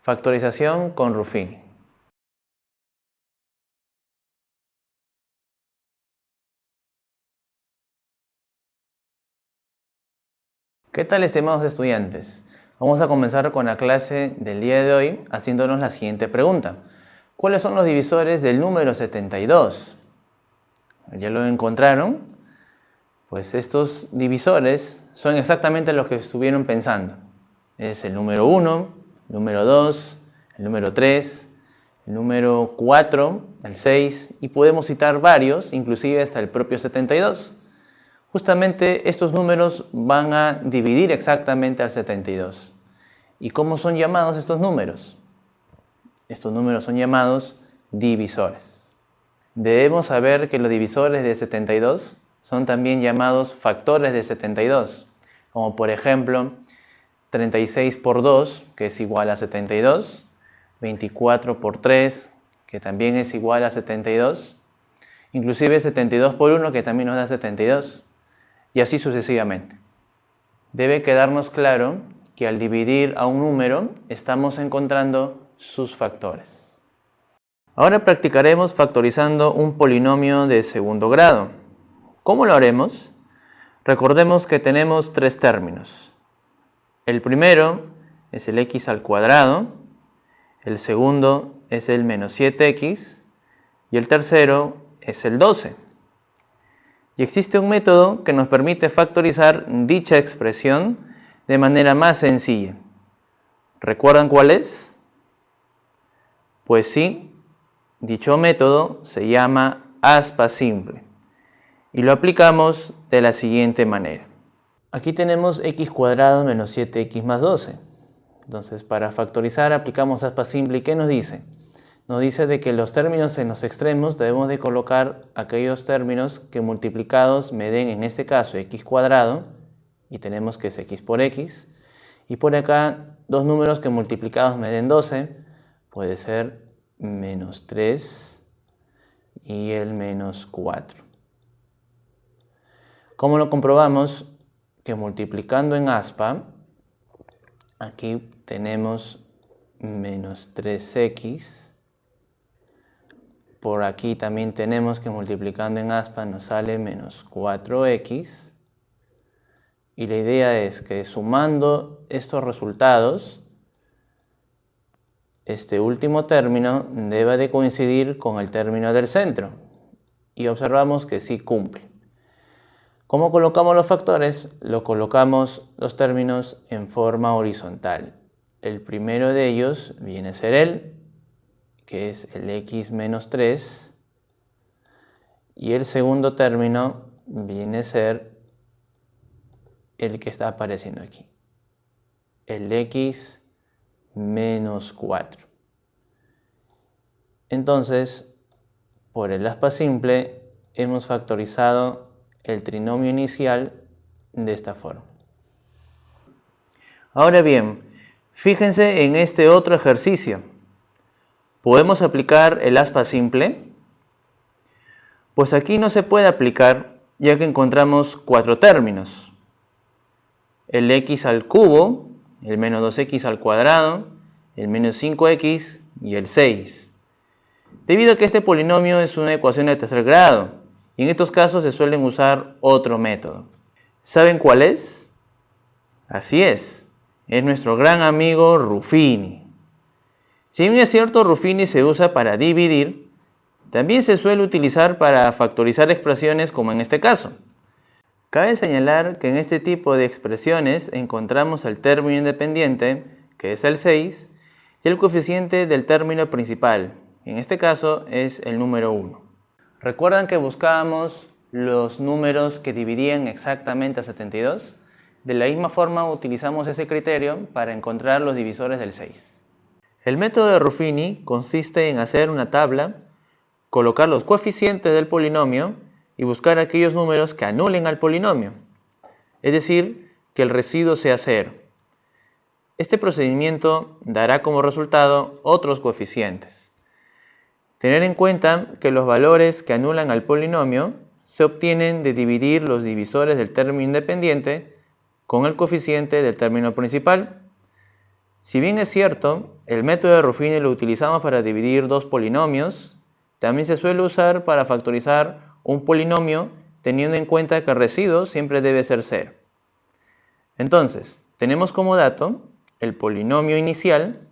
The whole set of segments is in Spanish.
Factorización con Ruffini. ¿Qué tal, estimados estudiantes? Vamos a comenzar con la clase del día de hoy haciéndonos la siguiente pregunta. ¿Cuáles son los divisores del número 72? ¿Ya lo encontraron? Pues estos divisores son exactamente los que estuvieron pensando. Es el número 1, el número 2, el número 3, el número 4, el 6 y podemos citar varios, inclusive hasta el propio 72. Justamente estos números van a dividir exactamente al 72. ¿Y cómo son llamados estos números? Estos números son llamados divisores. Debemos saber que los divisores de 72 son también llamados factores de 72, como por ejemplo 36 por 2, que es igual a 72, 24 por 3, que también es igual a 72, inclusive 72 por 1, que también nos da 72, y así sucesivamente. Debe quedarnos claro que al dividir a un número estamos encontrando sus factores. Ahora practicaremos factorizando un polinomio de segundo grado. ¿Cómo lo haremos? Recordemos que tenemos tres términos. El primero es el x al cuadrado, el segundo es el menos 7x y el tercero es el 12. Y existe un método que nos permite factorizar dicha expresión de manera más sencilla. ¿Recuerdan cuál es? Pues sí, dicho método se llama aspa simple y lo aplicamos de la siguiente manera. Aquí tenemos x cuadrado menos 7x más 12. Entonces, para factorizar aplicamos aspa simple. ¿Y qué nos dice? Nos dice de que los términos en los extremos debemos de colocar aquellos términos que multiplicados me den, en este caso, x cuadrado, y tenemos que es x por x, y por acá dos números que multiplicados me den 12, puede ser menos 3 y el menos 4. ¿Cómo lo comprobamos? Que multiplicando en aspa, aquí tenemos menos 3x, por aquí también tenemos que multiplicando en aspa nos sale menos 4x, y la idea es que sumando estos resultados, este último término debe de coincidir con el término del centro, y observamos que sí cumple. ¿Cómo colocamos los factores? Lo colocamos los términos en forma horizontal. El primero de ellos viene a ser el, que es el x menos 3, y el segundo término viene a ser el que está apareciendo aquí, el x menos 4. Entonces, por el aspa simple, hemos factorizado el trinomio inicial de esta forma. Ahora bien, fíjense en este otro ejercicio. ¿Podemos aplicar el aspa simple? Pues aquí no se puede aplicar, ya que encontramos cuatro términos. El x al cubo, el menos 2x al cuadrado, el menos 5x y el 6. Debido a que este polinomio es una ecuación de tercer grado, y en estos casos se suelen usar otro método. ¿Saben cuál es? Así es nuestro gran amigo Ruffini. Si bien es cierto, Ruffini se usa para dividir, también se suele utilizar para factorizar expresiones como en este caso. Cabe señalar que en este tipo de expresiones encontramos el término independiente, que es el 6, y el coeficiente del término principal, en este caso es el número 1. ¿Recuerdan que buscábamos los números que dividían exactamente a 72? De la misma forma utilizamos ese criterio para encontrar los divisores del 6. El método de Ruffini consiste en hacer una tabla, colocar los coeficientes del polinomio y buscar aquellos números que anulen al polinomio, es decir, que el residuo sea 0. Este procedimiento dará como resultado otros coeficientes. Tener en cuenta que los valores que anulan al polinomio se obtienen de dividir los divisores del término independiente con el coeficiente del término principal. Si bien es cierto, el método de Ruffini lo utilizamos para dividir dos polinomios. También se suele usar para factorizar un polinomio teniendo en cuenta que el residuo siempre debe ser 0. Entonces, tenemos como dato el polinomio inicial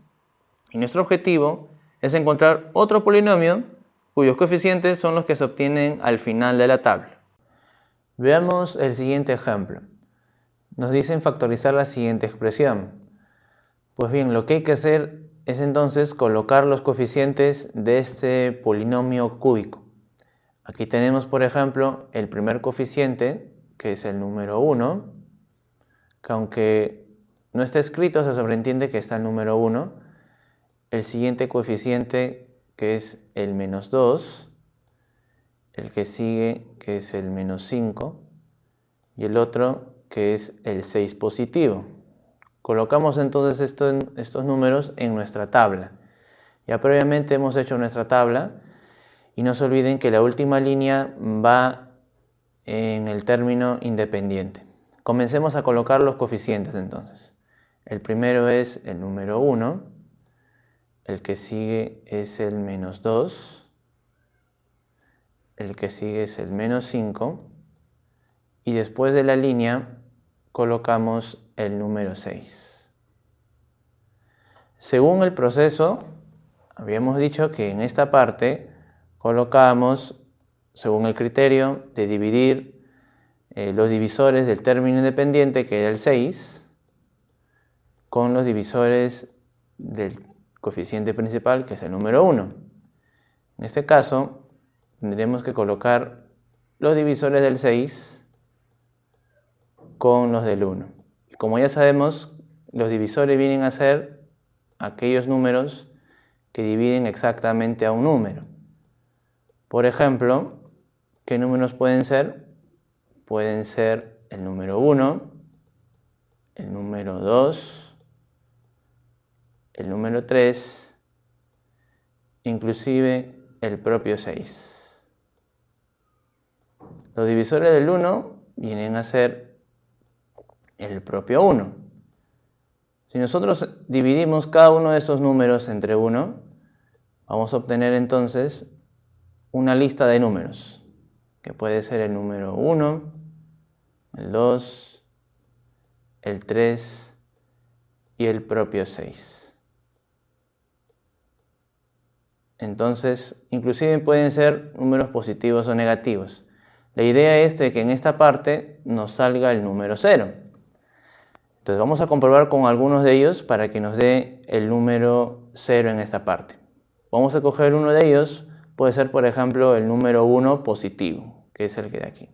y nuestro objetivo es encontrar otro polinomio cuyos coeficientes son los que se obtienen al final de la tabla. Veamos el siguiente ejemplo. Nos dicen factorizar la siguiente expresión. Pues bien, lo que hay que hacer es entonces colocar los coeficientes de este polinomio cúbico. Aquí tenemos, por ejemplo, el primer coeficiente, que es el número 1, que aunque no está escrito, se sobreentiende que está el número 1. El siguiente coeficiente, que es el menos 2. El que sigue, que es el menos 5. Y el otro, que es el 6 positivo. Colocamos entonces estos números en nuestra tabla. Ya previamente hemos hecho nuestra tabla y no se olviden que la última línea va en el término independiente. Comencemos a colocar los coeficientes entonces. El primero es el número 1, el que sigue es el menos 2, el que sigue es el menos 5 y después de la línea colocamos el número 6. Según el proceso, habíamos dicho que en esta parte colocamos, según el criterio de dividir los divisores del término independiente, que era el 6, con los divisores del coeficiente principal, que es el número 1. En este caso, tendremos que colocar los divisores del 6 con los del 1. Y como ya sabemos, los divisores vienen a ser aquellos números que dividen exactamente a un número. Por ejemplo, ¿qué números pueden ser? Pueden ser el número 1, el número 2, el número 3, inclusive el propio 6. Los divisores del 1 vienen a ser el propio 1. Si nosotros dividimos cada uno de esos números entre 1, vamos a obtener entonces una lista de números, que puede ser el número 1, el 2, el 3 y el propio 6. Entonces, inclusive pueden ser números positivos o negativos. La idea es de que en esta parte nos salga el número 0. Entonces vamos a comprobar con algunos de ellos para que nos dé el número 0 en esta parte. Vamos a coger uno de ellos, puede ser por ejemplo el número 1 positivo, que es el que de aquí.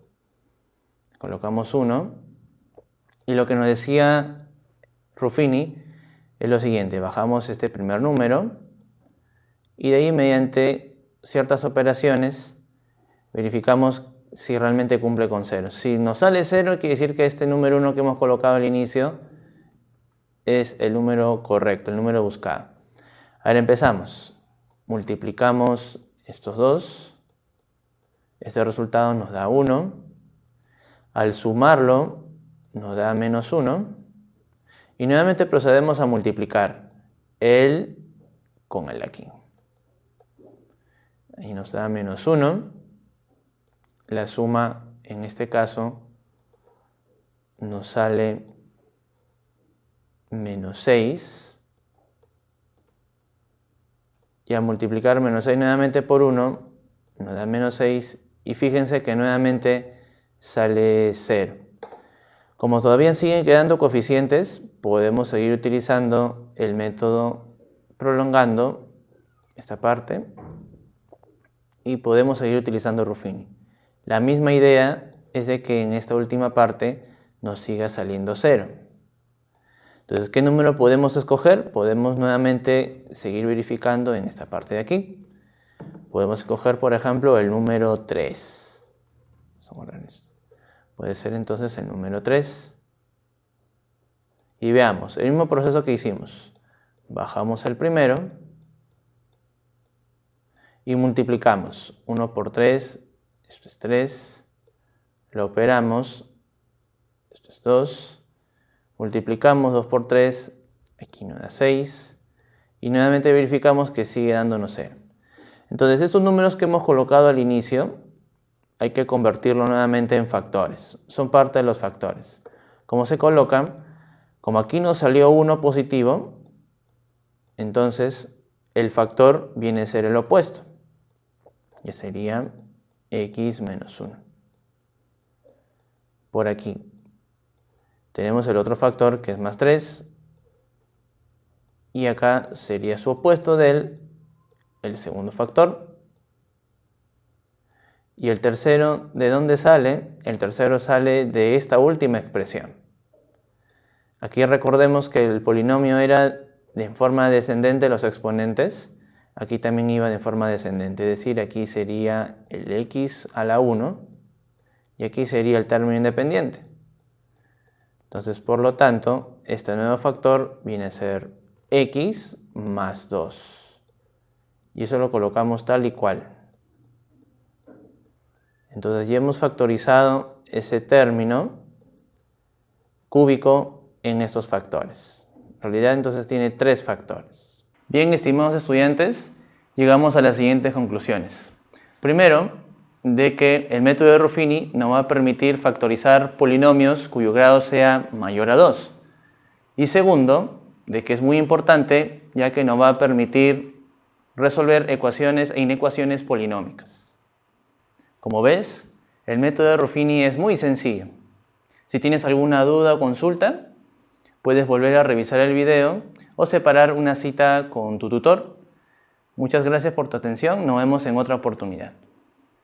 Colocamos 1 y lo que nos decía Ruffini es lo siguiente: bajamos este primer número y de ahí mediante ciertas operaciones verificamos si realmente cumple con 0. Si nos sale 0, quiere decir que este número 1 que hemos colocado al inicio es el número correcto, el número buscado. A ver, empezamos. Multiplicamos estos dos. Este resultado nos da 1. Al sumarlo nos da menos 1. Y nuevamente procedemos a multiplicar el con el aquí. Ahí nos da menos 1. La suma, en este caso, nos sale menos 6. Y al multiplicar menos 6 nuevamente por 1, nos da menos 6. Y fíjense que nuevamente sale 0. Como todavía siguen quedando coeficientes, podemos seguir utilizando el método prolongando esta parte. Y podemos seguir utilizando Ruffini. La misma idea es de que en esta última parte nos siga saliendo 0. Entonces, ¿qué número podemos escoger? Podemos nuevamente seguir verificando en esta parte de aquí. Podemos escoger, por ejemplo, el número 3. Vamos a borrar esto. Puede ser entonces el número 3. Y veamos, el mismo proceso que hicimos. Bajamos el primero y multiplicamos 1 por 3. Esto es 3, lo operamos, esto es 2, multiplicamos 2 por 3, aquí nos da 6, y nuevamente verificamos que sigue dándonos 0. Entonces estos números que hemos colocado al inicio hay que convertirlo nuevamente en factores. Son parte de los factores. ¿Cómo se colocan? Como aquí nos salió 1 positivo, entonces el factor viene a ser el opuesto, que sería x menos 1. Por aquí tenemos el otro factor que es más 3, y acá sería su opuesto del el segundo factor. Y el tercero, ¿de dónde sale? El tercero sale de esta última expresión. Aquí recordemos que el polinomio era de forma descendente los exponentes. Aquí también iba de forma descendente, es decir, aquí sería el x a la 1 y aquí sería el término independiente. Entonces, por lo tanto, este nuevo factor viene a ser x más 2. Y eso lo colocamos tal y cual. Entonces ya hemos factorizado ese término cúbico en estos factores. En realidad entonces tiene 3 factores. Bien, estimados estudiantes, llegamos a las siguientes conclusiones. Primero, de que el método de Ruffini nos va a permitir factorizar polinomios cuyo grado sea mayor a 2. Y segundo, de que es muy importante ya que nos va a permitir resolver ecuaciones e inecuaciones polinómicas. Como ves, el método de Ruffini es muy sencillo. Si tienes alguna duda o consulta, puedes volver a revisar el video o separar una cita con tu tutor. Muchas gracias por tu atención. Nos vemos en otra oportunidad.